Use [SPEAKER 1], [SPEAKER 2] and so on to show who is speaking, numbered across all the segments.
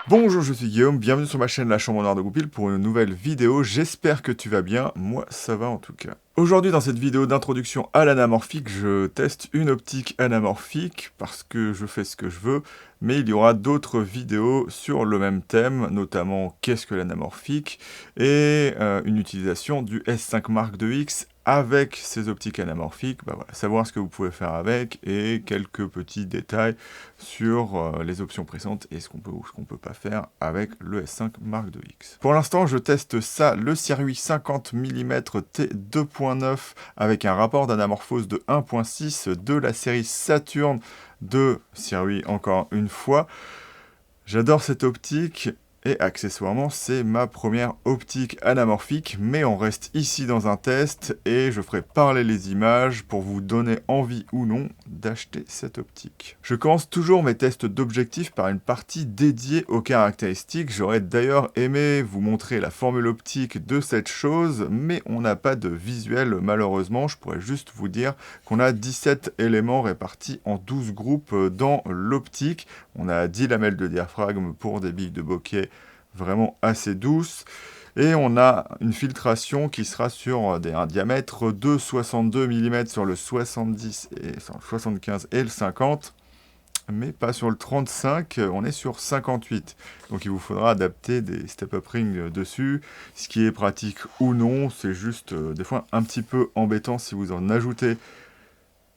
[SPEAKER 1] Bonjour, je suis Guillaume, bienvenue sur ma chaîne La Chambre Noire de Goupil pour une nouvelle vidéo, j'espère que tu vas bien, moi ça va en tout cas. Aujourd'hui dans cette vidéo d'introduction à l'anamorphique, je teste une optique anamorphique parce que je fais ce que je veux, mais il y aura d'autres vidéos sur le même thème, notamment qu'est-ce que l'anamorphique et une utilisation du S5 Mark IIX avec ces optiques anamorphiques, savoir ce que vous pouvez faire avec et quelques petits détails sur les options présentes et ce qu'on peut ou ce qu'on peut pas faire avec le S5 Mark IIX. Pour l'instant, je teste ça, le circuit 50 mm T2.9 avec un rapport d'anamorphose de 1.6 de la série Saturn de circuit encore une fois. J'adore cette optique. Et accessoirement, c'est ma première optique anamorphique, mais on reste ici dans un test et je ferai parler les images pour vous donner envie ou non d'acheter cette optique. Je commence toujours mes tests d'objectifs par une partie dédiée aux caractéristiques. J'aurais d'ailleurs aimé vous montrer la formule optique de cette chose, mais on n'a pas de visuel malheureusement. Je pourrais juste vous dire qu'on a 17 éléments répartis en 12 groupes dans l'optique. On a 10 lamelles de diaphragme pour des billes de bokeh vraiment assez douce. Et on a une filtration qui sera sur un diamètre de 62 mm sur le 70 et sur le 75 et le 50, mais pas sur le 35, on est sur 58. Donc il vous faudra adapter des step-up rings dessus, ce qui est pratique ou non, c'est juste des fois un petit peu embêtant si vous en ajoutez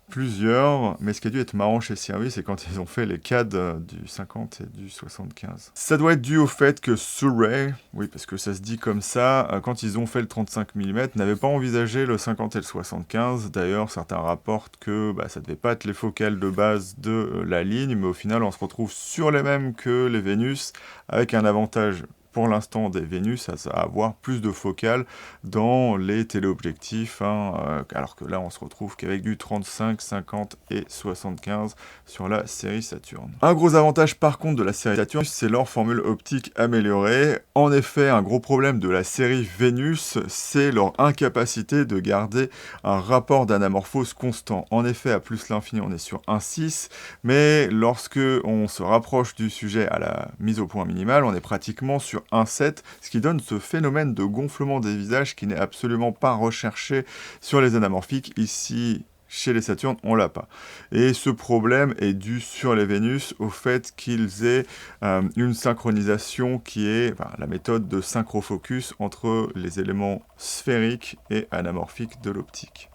[SPEAKER 1] plusieurs, mais ce qui a dû être marrant chez Cirrus, c'est quand ils ont fait les CAD du 50 et du 75. Ça doit être dû au fait que Surrey, oui parce que ça se dit comme ça, quand ils ont fait le 35 mm, n'avaient pas envisagé le 50 et le 75. D'ailleurs, certains rapportent que ça devait pas être les focales de base de la ligne, mais au final on se retrouve sur les mêmes que les Vénus, avec un avantage pour l'instant des Vénus à avoir plus de focales dans les téléobjectifs, alors que là on se retrouve qu'avec du 35, 50 et 75 sur la série Saturn. Un gros avantage par contre de la série Saturn, c'est leur formule optique améliorée. En effet, un gros problème de la série Vénus, c'est leur incapacité de garder un rapport d'anamorphose constant. En effet, à plus l'infini, on est sur 1,6, mais lorsque on se rapproche du sujet à la mise au point minimale, on est pratiquement sur 1,7, ce qui donne ce phénomène de gonflement des visages qui n'est absolument pas recherché sur les anamorphiques. Ici, chez les Saturnes, on l'a pas. Et ce problème est dû sur les Vénus au fait qu'ils aient une synchronisation qui est la méthode de synchrofocus entre les éléments sphériques et anamorphiques de l'optique.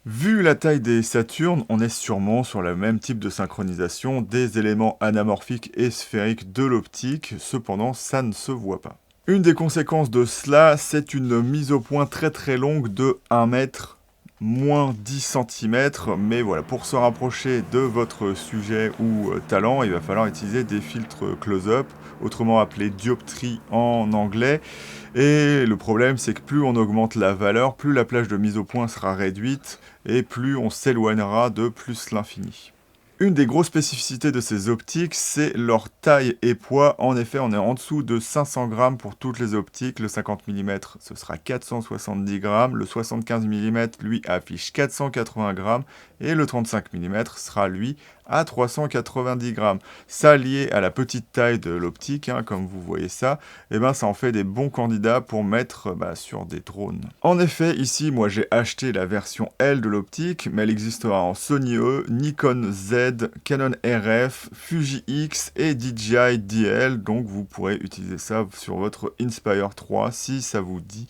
[SPEAKER 1] Vu la taille des Saturnes, on est sûrement sur le même type de synchronisation des éléments anamorphiques et sphériques de l'optique, cependant ça ne se voit pas. Une des conséquences de cela, c'est une mise au point très très longue de 1 mètre, moins 10 cm, mais voilà, pour se rapprocher de votre sujet ou talent, il va falloir utiliser des filtres close-up, autrement appelés dioptrie en anglais. Et le problème, c'est que plus on augmente la valeur, plus la plage de mise au point sera réduite, et plus on s'éloignera de plus l'infini. Une des grosses spécificités de ces optiques, c'est leur taille et poids. En effet, on est en dessous de 500 grammes pour toutes les optiques. Le 50 mm, ce sera 470 grammes. Le 75 mm, lui, affiche 480 grammes. Et le 35 mm sera, lui, à 390 grammes. Ça, lié à la petite taille de l'optique, comme vous voyez ça, ça en fait des bons candidats pour mettre sur des drones. En effet, ici, moi, j'ai acheté la version L de l'optique, mais elle existera en Sony E, Nikon Z, Canon RF, Fuji X et DJI DL, donc vous pourrez utiliser ça sur votre Inspire 3 si ça vous dit,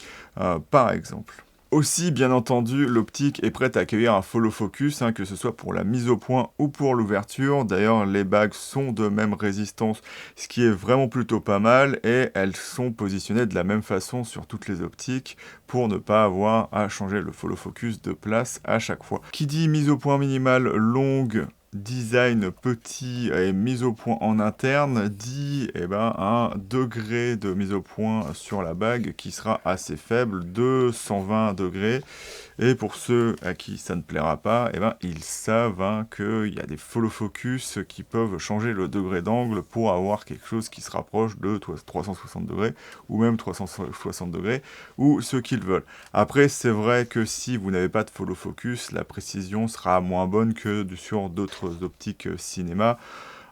[SPEAKER 1] par exemple. Aussi, bien entendu, l'optique est prête à accueillir un follow focus, que ce soit pour la mise au point ou pour l'ouverture. D'ailleurs, les bagues sont de même résistance, ce qui est vraiment plutôt pas mal, et elles sont positionnées de la même façon sur toutes les optiques pour ne pas avoir à changer le follow focus de place à chaque fois. Qui dit mise au point minimale longue, design petit et mise au point en interne dit un degré de mise au point sur la bague qui sera assez faible, de 120 degrés. Et pour ceux à qui ça ne plaira pas, ils savent qu'il y a des follow focus qui peuvent changer le degré d'angle pour avoir quelque chose qui se rapproche de 360 degrés ou même 360 degrés ou ce qu'ils veulent. Après, c'est vrai que si vous n'avez pas de follow focus, la précision sera moins bonne que sur d'autres optiques cinéma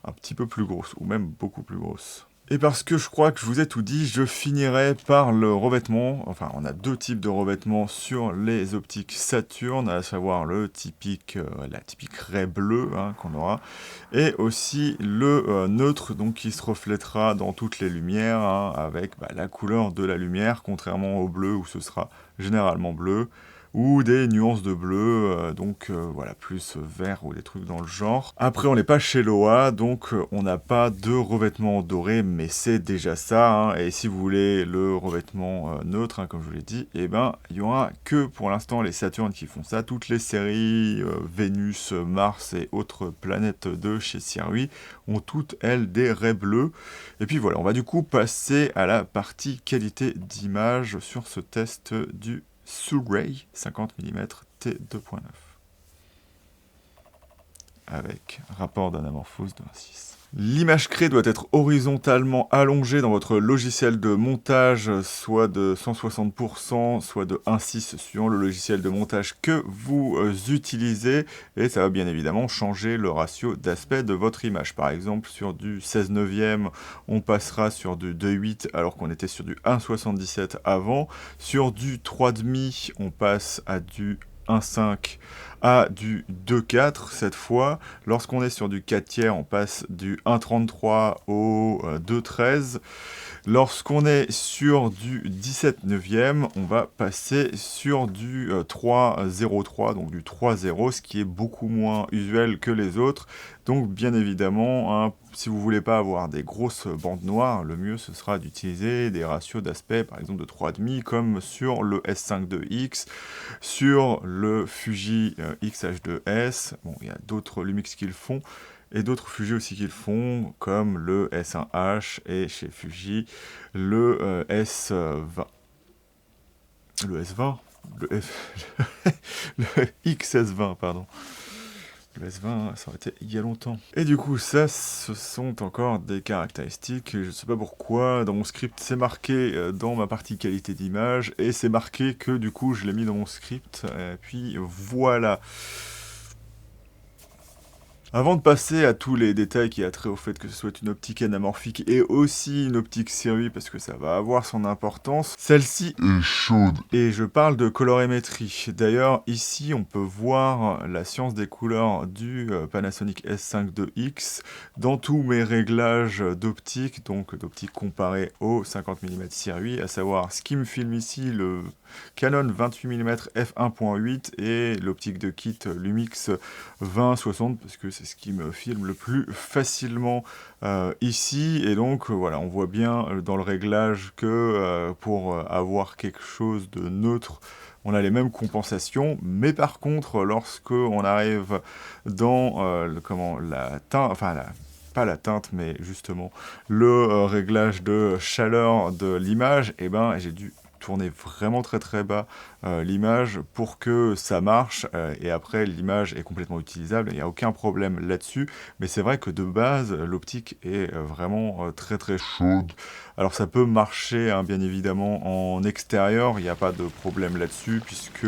[SPEAKER 1] un petit peu plus grosses ou même beaucoup plus grosses. Et parce que je crois que je vous ai tout dit, je finirai par le revêtement. Enfin, on a 2 types de revêtements sur les optiques Saturn, à savoir le typique, la typique raie bleue hein, qu'on aura, et aussi le neutre, donc qui se reflètera dans toutes les lumières, hein, avec la couleur de la lumière, contrairement au bleu où ce sera généralement bleu, ou des nuances de bleu, voilà, plus vert ou des trucs dans le genre. Après, on n'est pas chez Loa, donc on n'a pas de revêtement doré, mais c'est déjà ça, hein. Et si vous voulez le revêtement neutre, hein, comme je vous l'ai dit, eh ben, il y aura que pour l'instant les Saturnes qui font ça. Toutes les séries Vénus, Mars et autres planètes de chez Sirui ont toutes, elles, des raies bleues. Et puis voilà, on va du coup passer à la partie qualité d'image sur ce test du Surrey 50 mm t2.9 avec rapport d'anamorphose de 1,6. L'image créée doit être horizontalement allongée dans votre logiciel de montage, soit de 160%, soit de 1,6 suivant le logiciel de montage que vous utilisez, et ça va bien évidemment changer le ratio d'aspect de votre image. Par exemple, sur du 16 neuvième, on passera sur du 2,8 alors qu'on était sur du 1,77 avant. Sur du 3,5, on passe à du 1,5 à du 2,4 cette fois. Lorsqu'on est sur du 4 tiers, on passe du 1,33 au 2,13. Lorsqu'on est sur du 17 neuvième, on va passer sur du 3,03, donc du 3,0, ce qui est beaucoup moins usuel que les autres. Donc bien évidemment, hein, si vous voulez pas avoir des grosses bandes noires, le mieux ce sera d'utiliser des ratios d'aspect, par exemple de 3,5, comme sur le S5 II X, sur le Fuji X-H2S. Bon, il y a d'autres Lumix qui le font, et d'autres Fuji aussi qui le font, comme le S1H et chez Fuji, le S20. Le S20 le XS20, pardon. Le S20, ça aurait été il y a longtemps. Et du coup, ça, ce sont encore des caractéristiques. Je ne sais pas pourquoi, dans mon script, c'est marqué dans ma partie qualité d'image, et c'est marqué que du coup, je l'ai mis dans mon script. Et puis voilà. Avant de passer à tous les détails qui a trait au fait que ce soit une optique anamorphique et aussi une optique Sirui, parce que ça va avoir son importance, celle-ci est chaude. Et je parle de colorimétrie. D'ailleurs, ici, on peut voir la science des couleurs du Panasonic S5 II X dans tous mes réglages d'optique, donc d'optique comparée au 50 mm Sirui, à savoir ce qui me filme ici, le Canon 28 mm f1.8 et l'optique de kit Lumix 20-60, parce que c'est ce qui me filme le plus facilement ici. Et donc voilà, on voit bien dans le réglage que pour avoir quelque chose de neutre, on a les mêmes compensations, mais par contre, lorsque on arrive dans la teinte, enfin pas la teinte, mais justement le réglage de chaleur de l'image, et ben j'ai dû tourner vraiment très très bas l'image pour que ça marche, et après l'image est complètement utilisable, il n'y a aucun problème là-dessus, mais c'est vrai que de base l'optique est vraiment très très chaude. Alors ça peut marcher hein, bien évidemment en extérieur, il n'y a pas de problème là-dessus, puisque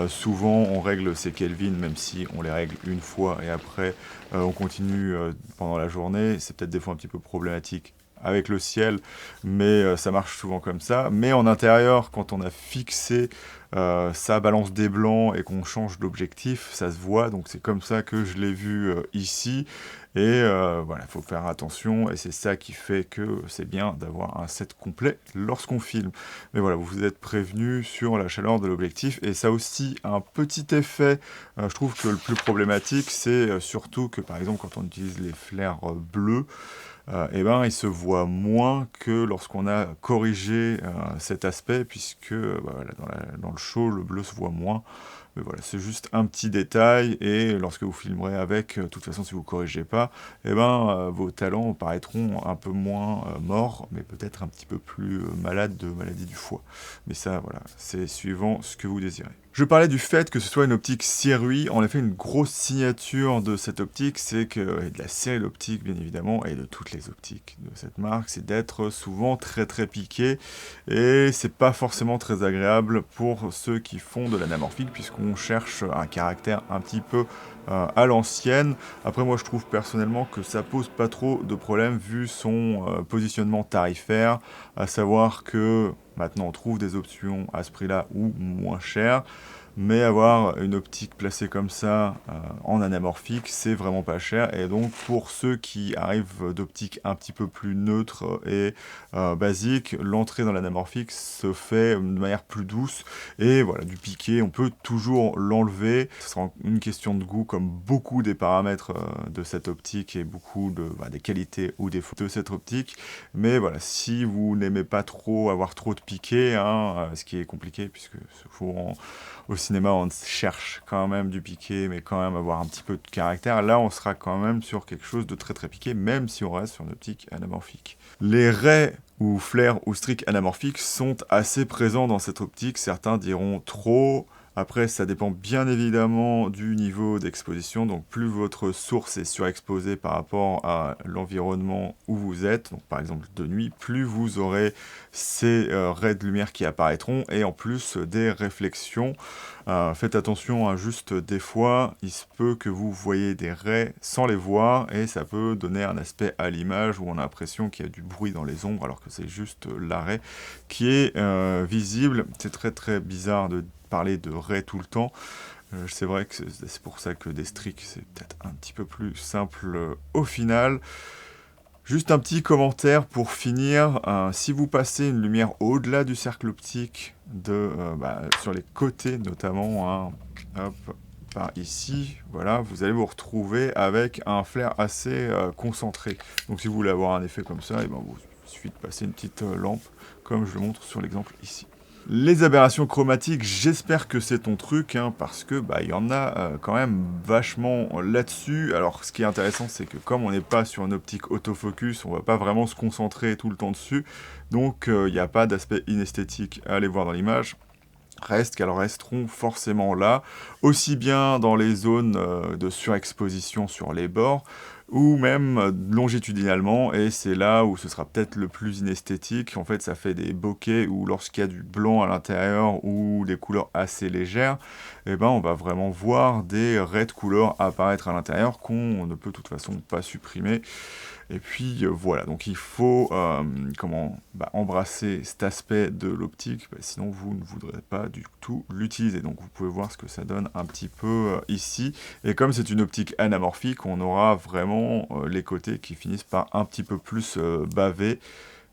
[SPEAKER 1] souvent on règle ces Kelvin, même si on les règle une fois et après on continue pendant la journée. C'est peut-être des fois un petit peu problématique avec le ciel, mais ça marche souvent comme ça. Mais en intérieur, quand on a fixé sa balance des blancs et qu'on change d'objectif, ça se voit, donc c'est comme ça que je l'ai vu ici. Et voilà, il faut faire attention, et c'est ça qui fait que c'est bien d'avoir un set complet lorsqu'on filme. Mais voilà, vous vous êtes prévenu sur la chaleur de l'objectif, et ça aussi, un petit effet, je trouve que le plus problématique, c'est surtout que par exemple, quand on utilise les flares bleus, eh ben, il se voit moins que lorsqu'on a corrigé cet aspect, puisque voilà, dans le show, le bleu se voit moins. Mais voilà, c'est juste un petit détail, et lorsque vous filmerez avec, de toute façon, si vous ne corrigez pas, eh ben, vos talents paraîtront un peu moins morts, mais peut-être un petit peu plus malades de maladie du foie. Mais ça, voilà, c'est suivant ce que vous désirez. Je parlais du fait que ce soit une optique Sirui. En effet, une grosse signature de cette optique, c'est que, et de la série d'optiques bien évidemment, et de toutes les optiques de cette marque, c'est d'être souvent très très piqué, et c'est pas forcément très agréable pour ceux qui font de l'anamorphique, puisqu'on on cherche un caractère un petit peu à l'ancienne. Après moi je trouve personnellement que ça pose pas trop de problème vu son positionnement tarifaire, à savoir que maintenant on trouve des options à ce prix-là ou moins cher. Mais avoir une optique placée comme ça en anamorphique, c'est vraiment pas cher. Et donc pour ceux qui arrivent d'optique un petit peu plus neutre et basique, l'entrée dans l'anamorphique se fait de manière plus douce. Et voilà, du piqué, on peut toujours l'enlever. Ce sera une question de goût comme beaucoup des paramètres de cette optique et beaucoup des qualités ou défauts de cette optique. Mais voilà, si vous n'aimez pas trop avoir trop de piqué, ce qui est compliqué puisque au cinéma, on cherche quand même du piqué, mais quand même avoir un petit peu de caractère. Là, on sera quand même sur quelque chose de très très piqué, même si on reste sur une optique anamorphique. Les raies ou flares ou streaks anamorphiques sont assez présents dans cette optique. Certains diront trop. Après, ça dépend bien évidemment du niveau d'exposition. Donc, plus votre source est surexposée par rapport à l'environnement où vous êtes, donc par exemple de nuit, plus vous aurez ces raies de lumière qui apparaîtront et en plus des réflexions. Faites attention, juste des fois, il se peut que vous voyez des raies sans les voir et ça peut donner un aspect à l'image où on a l'impression qu'il y a du bruit dans les ombres alors que c'est juste la raie qui est visible. C'est très très bizarre de parler de raie tout le temps. C'est vrai que c'est pour ça que des streaks, c'est peut-être un petit peu plus simple au final. Juste un petit commentaire pour finir. Si vous passez une lumière au-delà du cercle optique, sur les côtés notamment, hop, par ici, voilà, vous allez vous retrouver avec un flare assez concentré. Donc si vous voulez avoir un effet comme ça, il suffit de passer une petite lampe, comme je le montre sur l'exemple ici. Les aberrations chromatiques, j'espère que c'est ton truc, parce que il y en a quand même vachement là-dessus. Alors ce qui est intéressant, c'est que comme on n'est pas sur une optique autofocus, on va pas vraiment se concentrer tout le temps dessus, donc il n'y a pas d'aspect inesthétique à aller voir dans l'image. Reste qu'elles resteront forcément là, aussi bien dans les zones de surexposition sur les bords, ou même longitudinalement, et c'est là où ce sera peut-être le plus inesthétique. En fait, ça fait des bokeh où lorsqu'il y a du blanc à l'intérieur ou des couleurs assez légères, on va vraiment voir des raies de couleurs apparaître à l'intérieur qu'on ne peut de toute façon pas supprimer. Et puis voilà, donc il faut embrasser cet aspect de l'optique, sinon vous ne voudrez pas du tout l'utiliser. Donc vous pouvez voir ce que ça donne un petit peu ici. Et comme c'est une optique anamorphique, on aura vraiment les côtés qui finissent par un petit peu plus baver.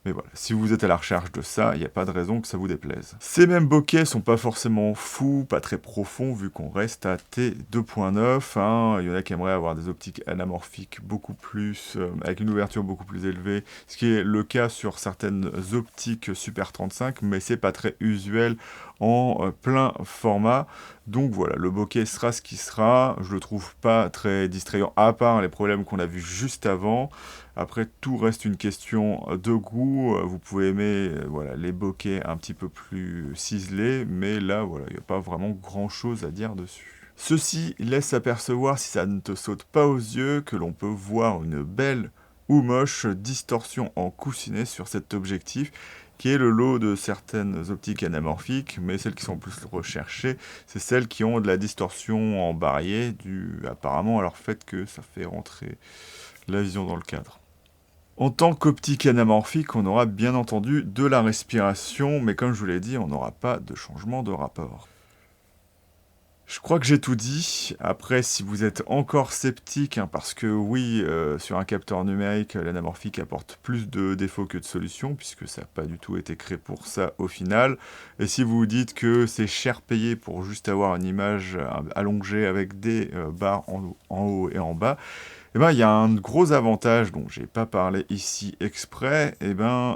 [SPEAKER 1] Mais voilà, si vous êtes à la recherche de ça, il n'y a pas de raison que ça vous déplaise. Ces mêmes bokeh sont pas forcément fous, pas très profonds, vu qu'on reste à T2.9. Il y en a qui aimeraient avoir des optiques anamorphiques beaucoup plus, avec une ouverture beaucoup plus élevée, ce qui est le cas sur certaines optiques Super 35, mais c'est pas très usuel en plein format. Donc voilà, le bokeh sera ce qui sera. Je le trouve pas très distrayant, à part les problèmes qu'on a vus juste avant. Après, tout reste une question de goût. Vous pouvez aimer les bokeh un petit peu plus ciselés, mais là, il n'y a pas vraiment grand-chose à dire dessus. Ceci laisse apercevoir, si ça ne te saute pas aux yeux, que l'on peut voir une belle ou moche distorsion en coussinet sur cet objectif, qui est le lot de certaines optiques anamorphiques, mais celles qui sont plus recherchées, c'est celles qui ont de la distorsion en barillet, due apparemment à leur fait que ça fait rentrer la vision dans le cadre. En tant qu'optique anamorphique, on aura bien entendu de la respiration, mais comme je vous l'ai dit, on n'aura pas de changement de rapport. Je crois que j'ai tout dit. Après, si vous êtes encore sceptique, parce que oui, sur un capteur numérique, l'anamorphique apporte plus de défauts que de solutions, puisque ça n'a pas du tout été créé pour ça au final. Et si vous vous dites que c'est cher payé pour juste avoir une image allongée avec des barres en haut et en bas, il y a un gros avantage dont j'ai pas parlé ici exprès,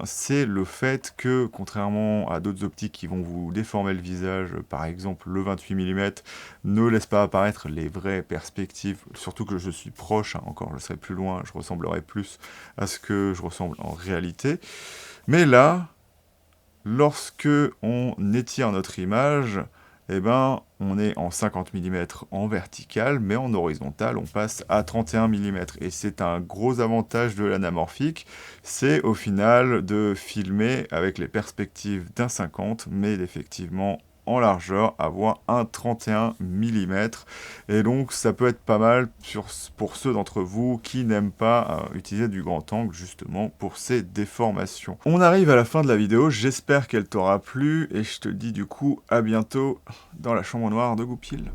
[SPEAKER 1] c'est le fait que, contrairement à d'autres optiques qui vont vous déformer le visage, par exemple le 28 mm, ne laisse pas apparaître les vraies perspectives, surtout que je suis proche, encore je serai plus loin, je ressemblerai plus à ce que je ressemble en réalité. Mais là, lorsque on étire notre image, on est en 50 mm en vertical, mais en horizontal, on passe à 31 mm. Et c'est un gros avantage de l'anamorphique, c'est au final de filmer avec les perspectives d'un 50, mais effectivement en largeur, avoir un 31 mm. Et donc ça peut être pas mal pour ceux d'entre vous qui n'aiment pas utiliser du grand angle justement pour ces déformations. On arrive à la fin de la vidéo, j'espère qu'elle t'aura plu et je te dis du coup à bientôt dans la chambre noire de Goupil.